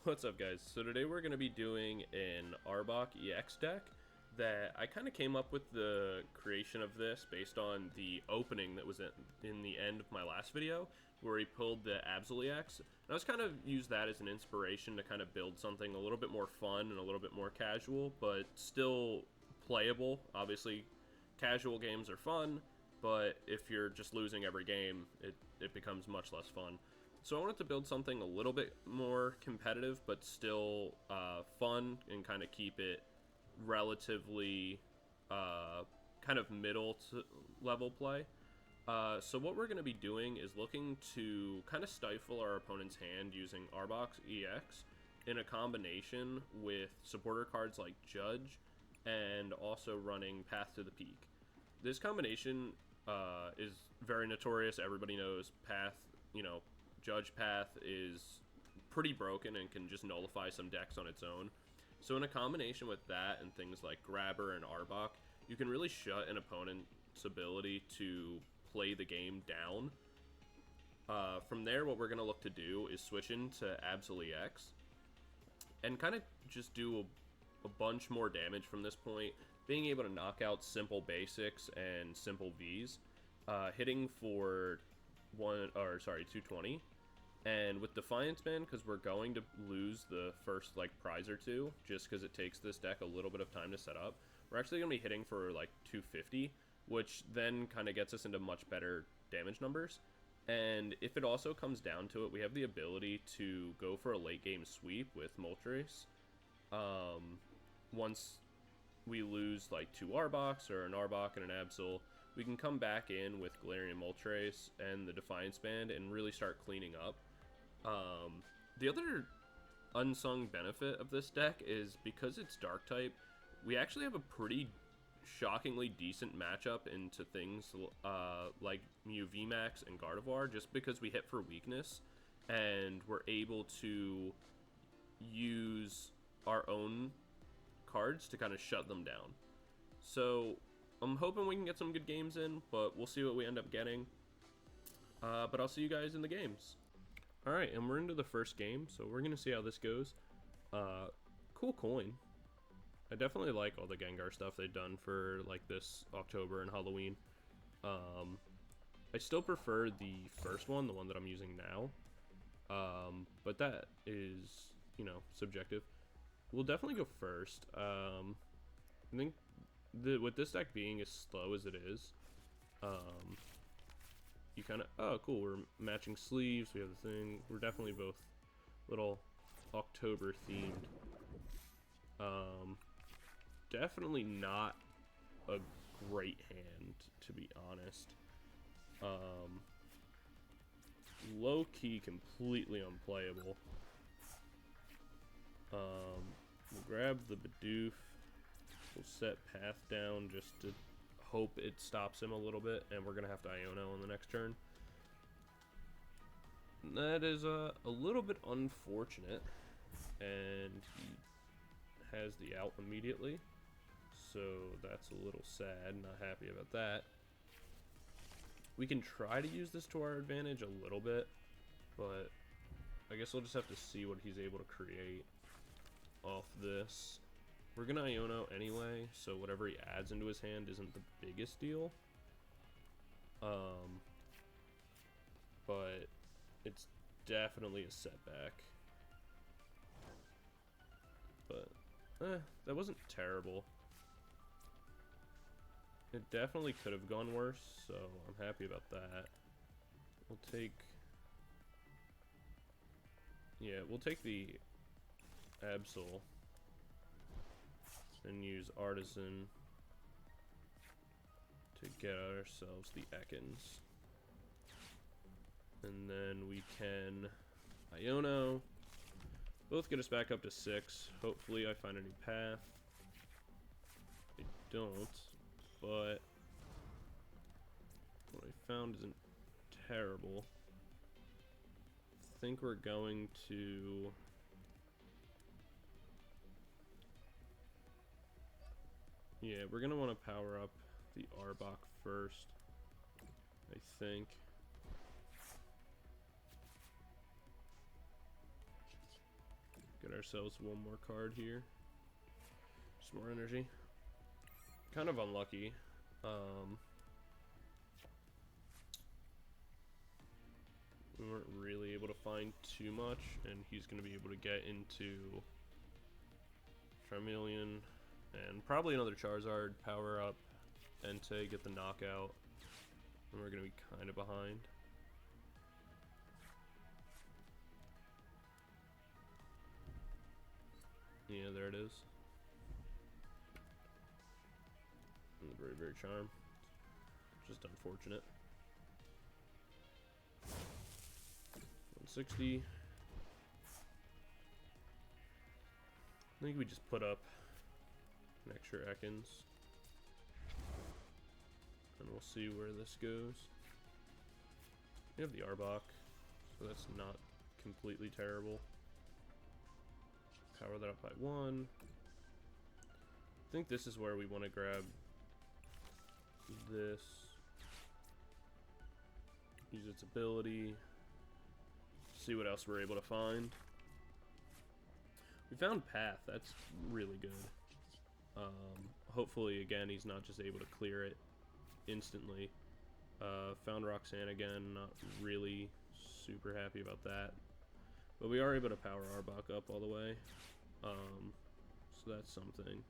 What's up, guys? So today we're going to be doing an Arbok EX deck that I kind of came up with the creation of this based on the opening that was in the end of my last video where he pulled the Absol EX. And I was kind of used that as an inspiration to kind of build something a little bit more fun and a little bit more casual, but still playable. Obviously, casual games are fun, but if you're just losing every game, it becomes much less fun. So I wanted to build something a little bit more competitive, but still fun, and kind of keep it relatively kind of middle to level play. So what we're going to be doing is looking to kind of stifle our opponent's hand using Arbok EX in a combination with supporter cards like Judge and also running Path to the Peak. This combination is very notorious. Everybody knows Path, Judge Path is pretty broken and can just nullify some decks on its own. So in a combination with that and things like Grabber and Arbok, you can really shut an opponent's ability to play the game down. From there, what we're going to look to do is switch into Absol EX and kind of just do a bunch more damage from this point, being able to knock out simple basics and simple Vs, hitting for 220. And with Defiance Band, because we're going to lose the first prize or two, just because it takes this deck a little bit of time to set up, we're actually going to be hitting for 250, which then kind of gets us into much better damage numbers. And if it also comes down to it, we have the ability to go for a late game sweep with Moltres. Once we lose 2 Arboks or an Arbok and an Absol, we can come back in with Galarian Moltres and the Defiance Band and really start cleaning up. The other unsung benefit of this deck is because it's Dark type, we actually have a pretty shockingly decent matchup into things like Mew VMAX and Gardevoir, just because we hit for weakness and we're able to use our own cards to kind of shut them down. So I'm hoping we can get some good games in, but we'll see what we end up getting. But I'll see you guys in the games. Alright, and we're into the first game, so we're going to see how this goes. Cool coin. I definitely like all the Gengar stuff they've done for this October and Halloween. I still prefer the first one, the one that I'm using now. But that is, subjective. We'll definitely go first. I think with this deck being as slow as it is, you kind of, oh cool, we're matching sleeves, we have the thing, we're definitely both little October themed. Definitely not a great hand, to be honest. Low-key completely unplayable. We'll grab the Bidoof, we'll set Path down just to hope it stops him a little bit, and we're gonna have to Iono on the next turn. And that is a little bit unfortunate, and he has the out immediately, so that's a little sad. Not happy about that. We can try to use this to our advantage a little bit, but I guess we'll just have to see what he's able to create off this. We're gonna Iono anyway, so whatever he adds into his hand isn't the biggest deal. But it's definitely a setback. But, that wasn't terrible. It definitely could have gone worse, so I'm happy about that. We'll take the Absol and use Artisan to get ourselves the Ekans. And then we can Iono. Both get us back up to 6. Hopefully I find a new path. I don't, but what I found isn't terrible. I think we're going to we're gonna want to power up the Arbok first, I think. ourselves one more card here. Just more energy. Kind of unlucky. We weren't really able to find too much, and he's going to be able to get into Charmeleon and probably another Charizard, power up, Entei, get the knockout, and we're going to be kind of behind. Yeah, there it is. And the very, very charm. Just unfortunate. 160. I think we just put up an extra Ekans. And we'll see where this goes. We have the Arbok, so that's not completely terrible. Power that up by 1. I think this is where we want to grab this. Use its ability. See what else we're able to find. We found Path. That's really good. Hopefully, again, he's not just able to clear it instantly. Found Roxanne again. Not really super happy about that. But we are able to power Arbok up all the way. So that's something.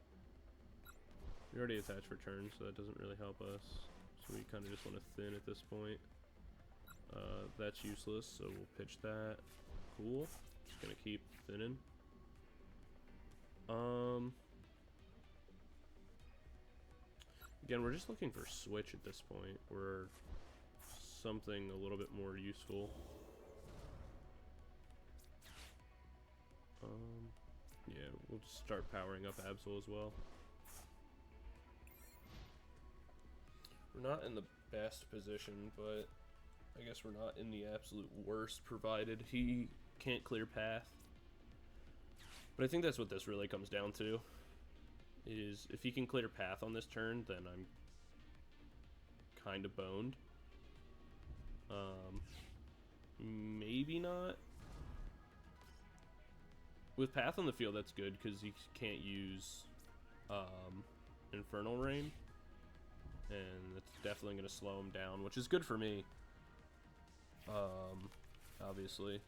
We already attached for turn, so that doesn't really help us. So we kind of just want to thin at this point. That's useless, so we'll pitch that. Cool. Just gonna keep thinning. Again, we're just looking for Switch at this point, or something a little bit more useful. Yeah, we'll just start powering up Absol as well. We're not in the best position, but I guess we're not in the absolute worst, provided he can't clear Path. But I think that's what this really comes down to, is if he can clear Path on this turn, then I'm kind of boned. Maybe not. With Path on the field, that's good, because he can't use Infernal Rain. And that's definitely going to slow him down, which is good for me. Obviously.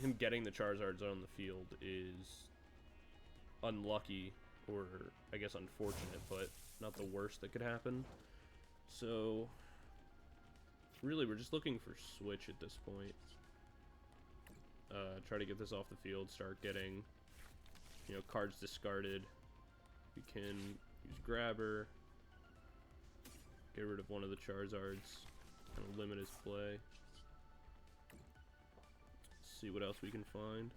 Him getting the Charizards on the field is unlucky, or I guess unfortunate, but not the worst that could happen. So, really, we're just looking for Switch at this point. Try to get this off the field, start getting, you know, cards discarded. We can use Grabber, get rid of one of the Charizards, kind of limit his play. See what else we can find.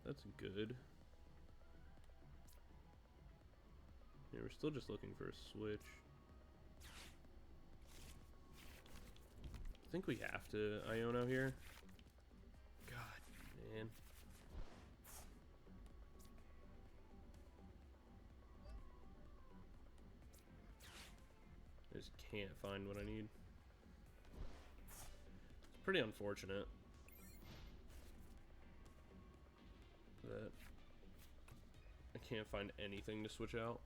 That's good. Yeah, we're still just looking for a Switch. I think we have to Iono here. God, man. I just can't find what I need. It's pretty unfortunate that I can't find anything to switch out.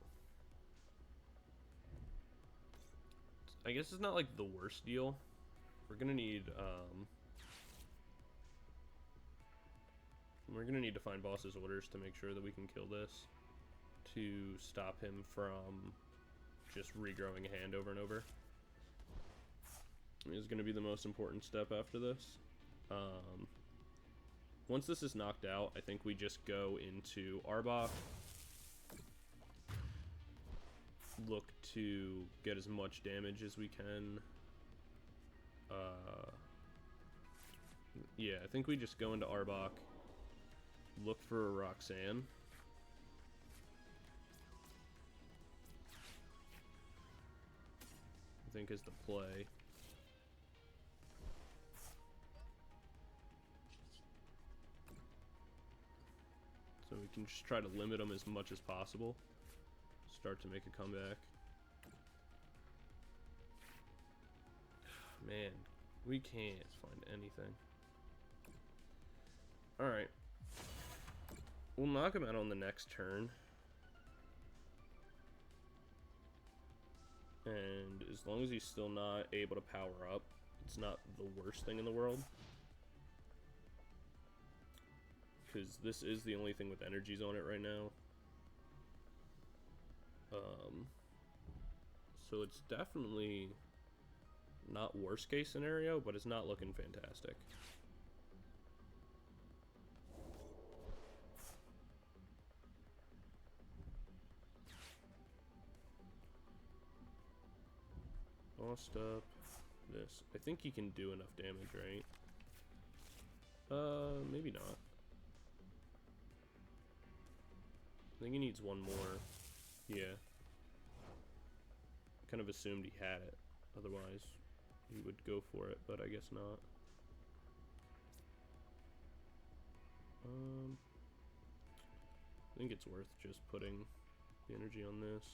I guess it's not like the worst deal. We're gonna need to find boss's orders to make sure that we can kill this, to stop him from just regrowing a hand over and over. Is going to be the most important step after this. Once this is knocked out, I think we just go into Arbok, look to get as much damage as we can. Yeah, I think we just go into Arbok, look for a Roxanne. I think is the play. So we can just try to limit them as much as possible. Start to make a comeback. Man, We can't find anything. Alright. We'll knock him out on the next turn. And as long as he's still not able to power up, it's not the worst thing in the world. Because this is the only thing with energies on it right now. So it's definitely not worst case scenario, but it's not looking fantastic. Lost up this. I think he can do enough damage, right? Maybe not. I think he needs one more. Yeah. Kind of assumed he had it. Otherwise, he would go for it, but I guess not. I think it's worth just putting the energy on this.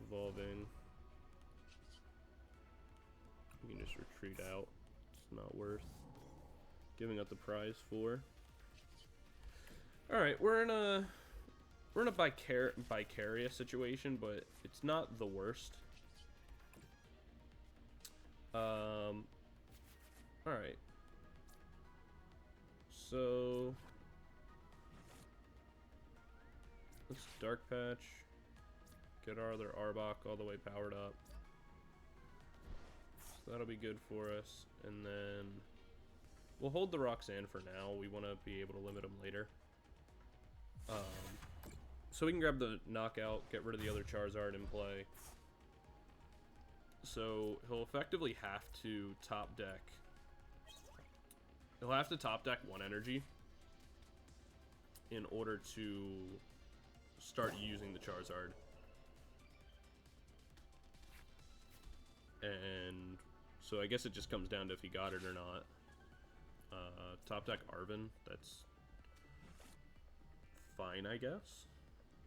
Evolving. You can just retreat out. It's not worth giving up the prize for. Alright, we're in a vicarious situation, but it's not the worst. Alright. So let's Dark Patch. Get our other Arbok all the way powered up. So that'll be good for us. And then we'll hold the Roxanne for now. We want to be able to limit them later. So we can grab the knockout, get rid of the other Charizard in play. So he'll effectively have to top deck. He'll have to top deck one energy in order to start using the Charizard. And so I guess it just comes down to if he got it or not. Top deck Arven, that's fine, I guess.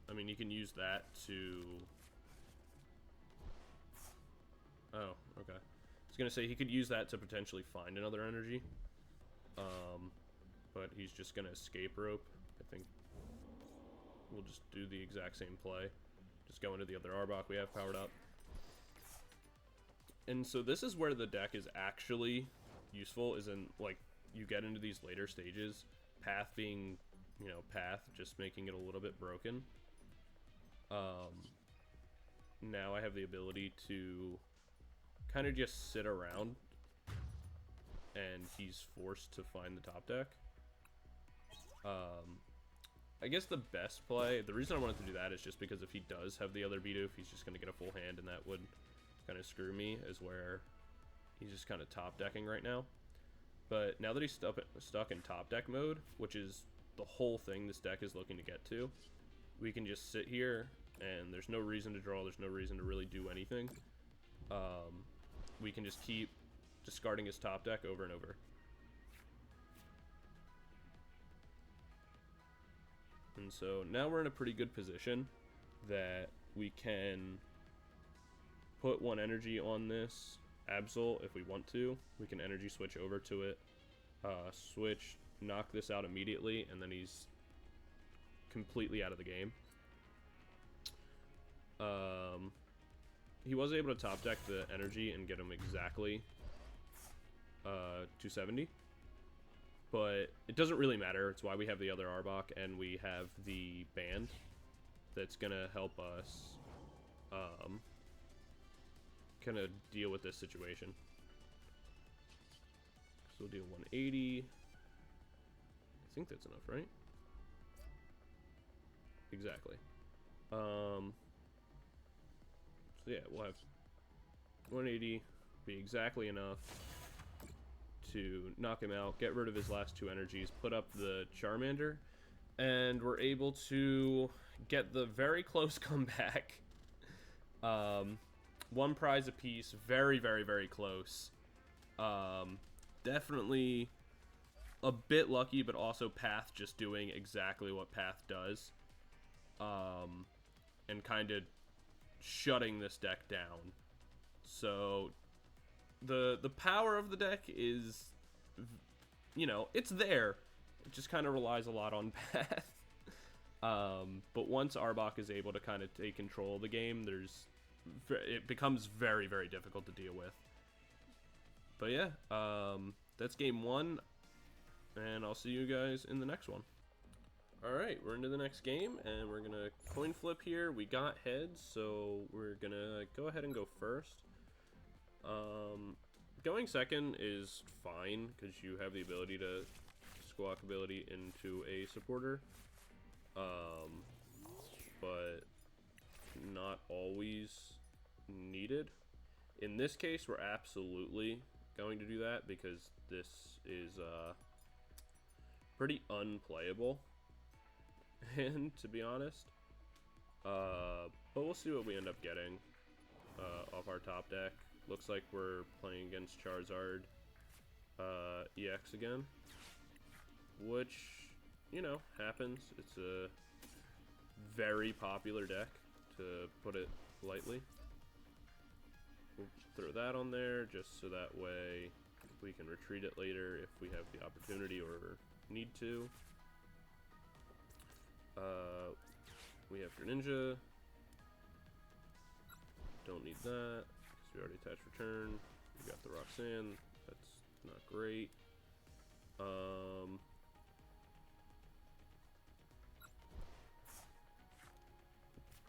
I mean, you can use that to... Oh, okay. I was gonna say he could use that to potentially find another energy. But he's just gonna escape rope. I think we'll just do the exact same play. Just go into the other Arbok we have powered up. And so this is where the deck is actually useful, is in, like, you get into these later stages, Path being, you know, Path, just making it a little bit broken. Now I have the ability to kind of just sit around, and he's forced to find the top deck. I guess the best play, the reason I wanted to do that is just because if he does have the other Bidoof, he's just going to get a full hand, and that would kind of screw me, is where he's just kind of top decking right now. But now that he's stuck in top deck mode, which is the whole thing this deck is looking to get to, we can just sit here, and there's no reason to draw, there's no reason to really do anything. We can just keep discarding his top deck over and over. And so now we're in a pretty good position that we can put one energy on this Absol if we want to. We can energy switch over to it, switch, knock this out immediately, and then he's completely out of the game. He was able to top deck the energy and get him exactly 270. But it doesn't really matter. It's why we have the other Arbok and we have the band that's gonna help us kind of deal with this situation. So we'll do 180. I think that's enough, right? Exactly. So yeah, we'll have 180 be exactly enough to knock him out, get rid of his last two energies, put up the Charmander, and we're able to get the very close comeback. One prize apiece, very, very, very close. Definitely a bit lucky, but also Path just doing exactly what Path does. And kind of shutting this deck down. So the power of the deck is, you know, it's there. It just kind of relies a lot on path. But once Arbok is able to kind of take control of the game, it becomes very, very difficult to deal with. But yeah, that's game 1, and I'll see you guys in the next one. Alright, we're into the next game, and we're gonna coin flip here. We got heads, so we're gonna go ahead and go first. Going second is fine, because you have the ability to Squawkabilly into a supporter. But not always needed. In this case, we're absolutely going to do that, because this is pretty unplayable, and to be honest, but we'll see what we end up getting off our top deck. Looks like we're playing against Charizard EX again, which, you know, happens. It's a very popular deck, to put it lightly. We'll throw that on there just so that way we can retreat it later if we have the opportunity or need to. We have Greninja. Don't need that because we already attached return. We got the Roxanne. That's not great.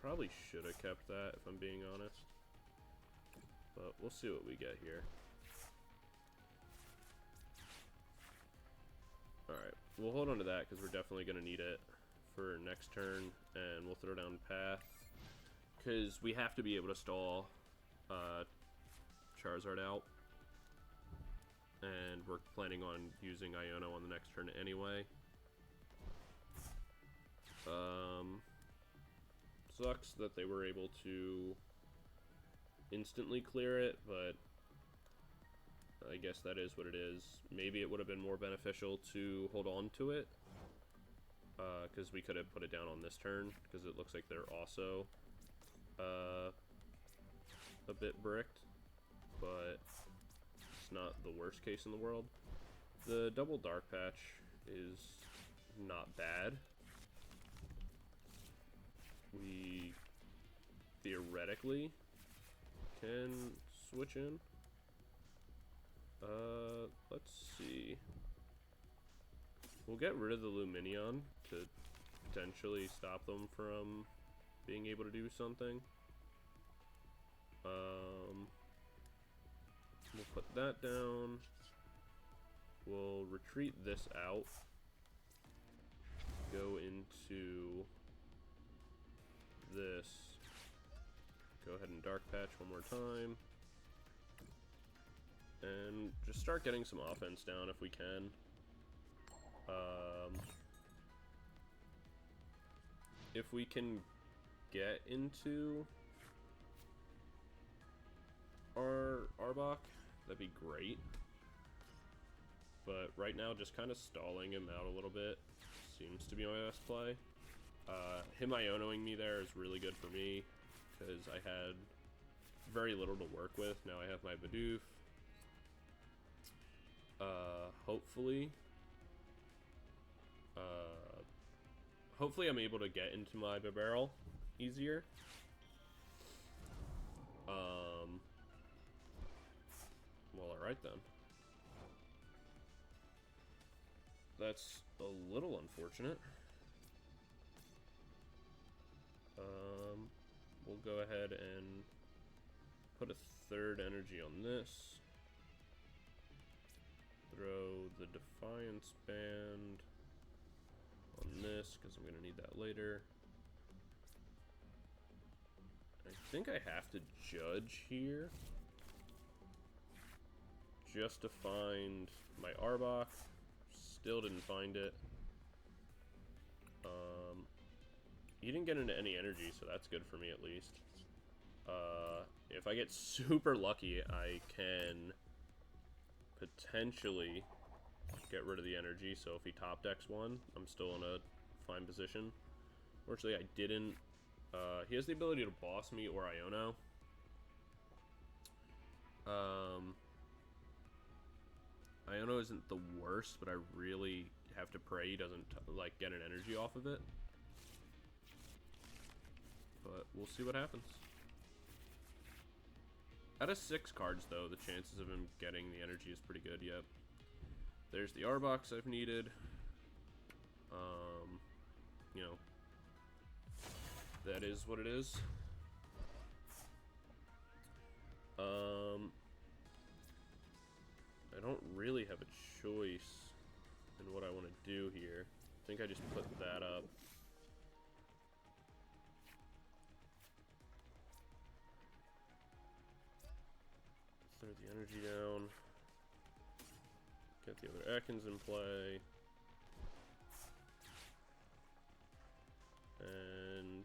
Probably should have kept that if I'm being honest. But we'll see what we get here. Alright, we'll hold on to that because we're definitely going to need it for next turn. And we'll throw down Path, because we have to be able to stall Charizard out. And we're planning on using Iono on the next turn anyway. Sucks that they were able to instantly clear it, but I guess that is what it is. Maybe it would have been more beneficial to hold on to it, because we could have put it down on this turn, because it looks like they're also a bit bricked, but it's not the worst case in the world. The double Dark Patch is not bad. We theoretically can switch in. Let's see. We'll get rid of the Luminion to potentially stop them from being able to do something. We'll put that down. We'll retreat this out. Go into this. Go ahead and Dark Patch one more time. And just start getting some offense down if we can. If we can get into our Arbok, that'd be great. But right now, just kind of stalling him out a little bit seems to be my best play. Him Ionoing me there is really good for me, because I had very little to work with. Now I have my Bidoof. Hopefully I'm able to get into my Bibarel easier. Well, alright then. That's a little unfortunate. We'll go ahead and put a third energy on this. Throw the Defiance Band on this, because I'm going to need that later. I think I have to judge here just to find my Arbok. Still didn't find it. He didn't get into any energy, so that's good for me at least. If I get super lucky, I can potentially get rid of the energy, so if he top decks one, I'm still in a fine position. Fortunately, I didn't. He has the ability to boss me or Iono. isn't the worst, but I really have to pray he doesn't, like, get an energy off of it. But we'll see what happens. Out of 6 cards, though, the chances of him getting the energy is pretty good. Yep. There's the Arbok I've needed. You know, that is what it is. I don't really have a choice in what I want to do here. I think I just put that up. Throw the energy down. Get the other Ekans in play. And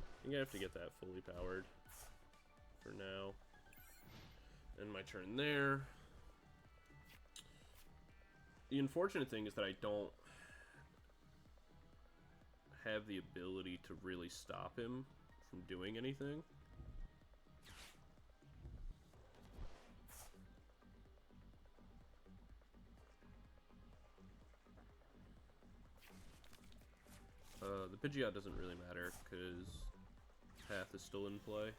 I think I have to get that fully powered for now. And my turn there. The unfortunate thing is that I don't have the ability to really stop him from doing anything. The Pidgeot doesn't really matter because Path is still in play.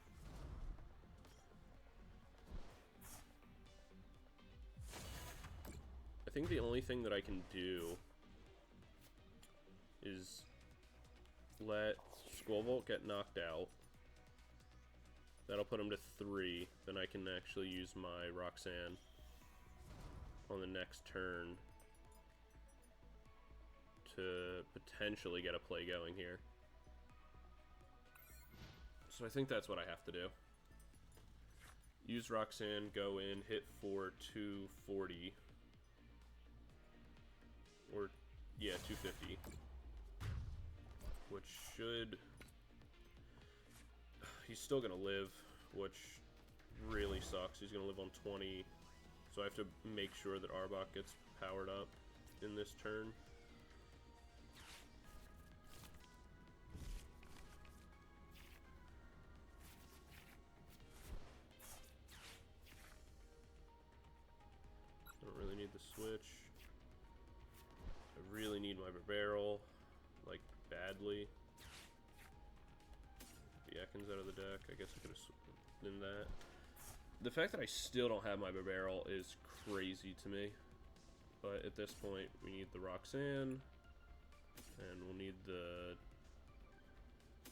I think the only thing that I can do is let Skwovet get knocked out. That'll put him to 3. Then I can actually use my Roxanne on the next turn to potentially get a play going here. So I think that's what I have to do. Use Roxanne, go in, hit for 240. Or, yeah, 250. Which should... He's still gonna live, which really sucks. He's gonna live on 20. So I have to make sure that Arbok gets powered up in this turn. The Switch. I really need my Bibarel, like, badly. The Ekans out of the deck. I guess I could have done that. The fact that I still don't have my Bibarel is crazy to me. But at this point, we need the Roxanne, and we'll need the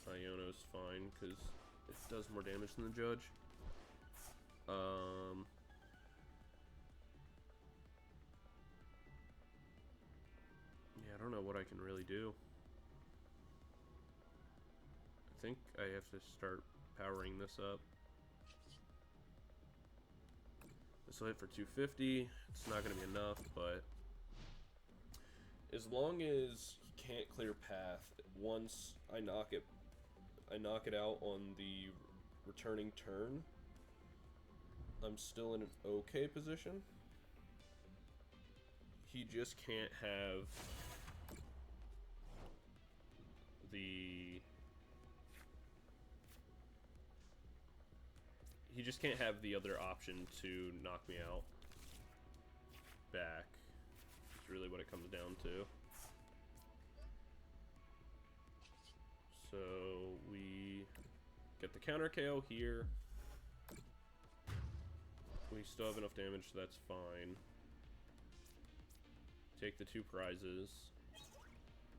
Iono's fine because it does more damage than the Judge. I don't know what I can really do. I think I have to start powering this up. This will hit for 250. It's not going to be enough, but as long as he can't clear path, once I knock it out on the returning turn, I'm still in an okay position. He just can't have he just can't have the other option to knock me out back. That's really what it comes down to. So we get the counter KO here. We still have enough damage, so that's fine. Take the 2 prizes.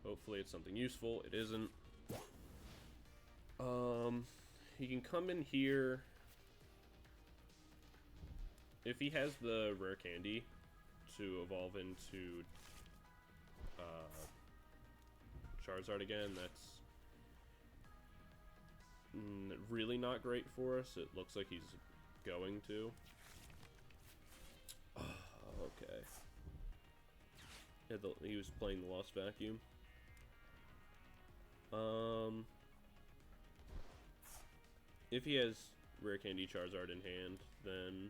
Hopefully it's something useful. It isn't. He can come in here. If he has the rare candy to evolve into Charizard again, that's really not great for us. It looks like he's going to. Okay. Yeah, he was playing the Lost Vacuum. If he has rare candy Charizard in hand, then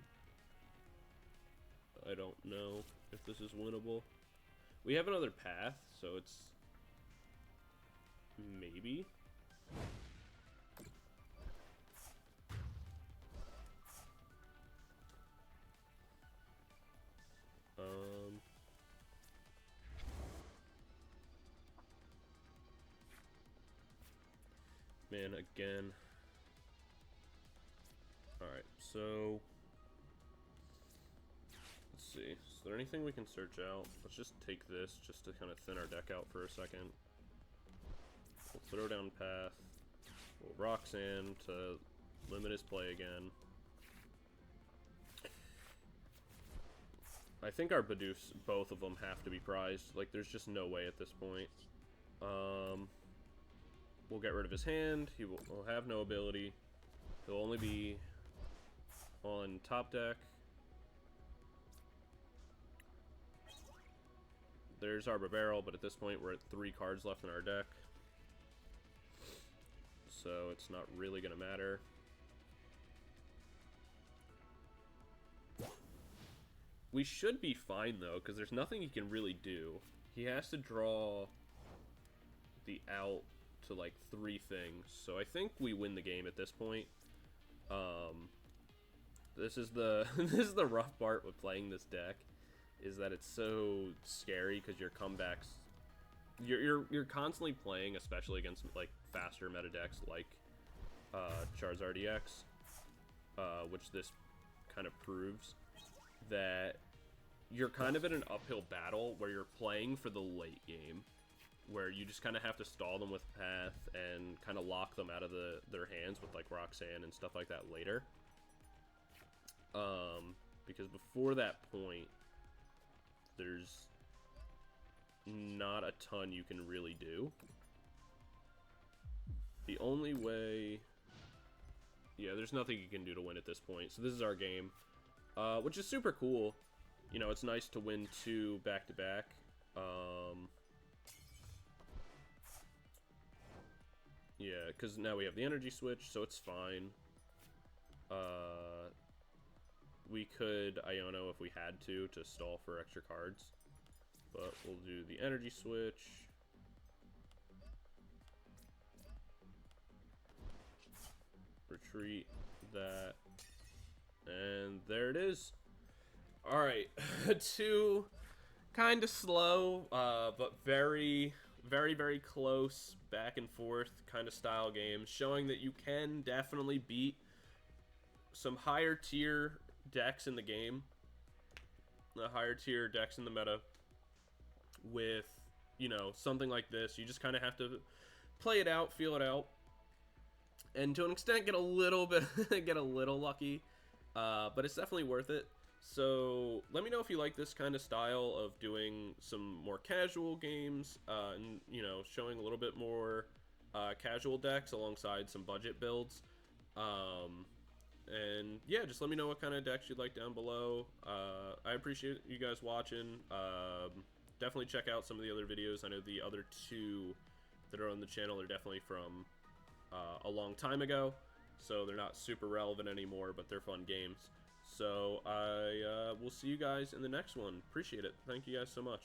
I don't know if this is winnable. We have another path, so it's maybe Man, again. Alright, so... let's see. Is there anything we can search out? Let's just take this just to kind of thin our deck out for a second. We'll throw down Path. We'll Roxanne to limit his play again. I think our Bidoofs, both of them, have to be prized. Like, there's just no way at this point. We'll get rid of his hand. He will have no ability. He'll only be on top deck. There's our Bibarel, but at this point we're at 3 cards left in our deck. So it's not really going to matter. We should be fine, though, because there's nothing he can really do. He has to draw the out to, like, 3 things. So I think we win the game at this point. This is the this is the rough part with playing this deck, is that it's so scary because your comebacks, you're constantly playing, especially against like faster meta decks like Charizard EX, which this kind of proves that you're kind of in an uphill battle where you're playing for the late game, where you just kind of have to stall them with Path and kind of lock them out of their hands with like Roxanne and stuff like that later. Because before that point, there's not a ton you can really do. The only way... yeah, there's nothing you can do to win at this point. So this is our game, which is super cool. You know, it's nice to win 2 back-to-back. Yeah, because now we have the Energy Switch, so it's fine. We could Iono if we had to stall for extra cards. But we'll do the Energy Switch. Retreat that. And there it is. Alright, 2 kind of slow, but very, very, very close back and forth kind of style games, showing that you can definitely beat some higher tier decks in the game, the higher tier decks in the meta, with, you know, something like this. You just kind of have to play it out, feel it out, and to an extent get a little bit, get a little lucky, but it's definitely worth it. So let me know if you like this kind of style of doing some more casual games, and, you know, showing a little bit more casual decks alongside some budget builds. And yeah, just let me know what kind of decks you'd like down below. I appreciate you guys watching. Definitely check out some of the other videos. I know the other 2 that are on the channel are definitely from a long time ago, so they're not super relevant anymore, but they're fun games. So I will see you guys in the next one. Appreciate it. Thank you guys so much.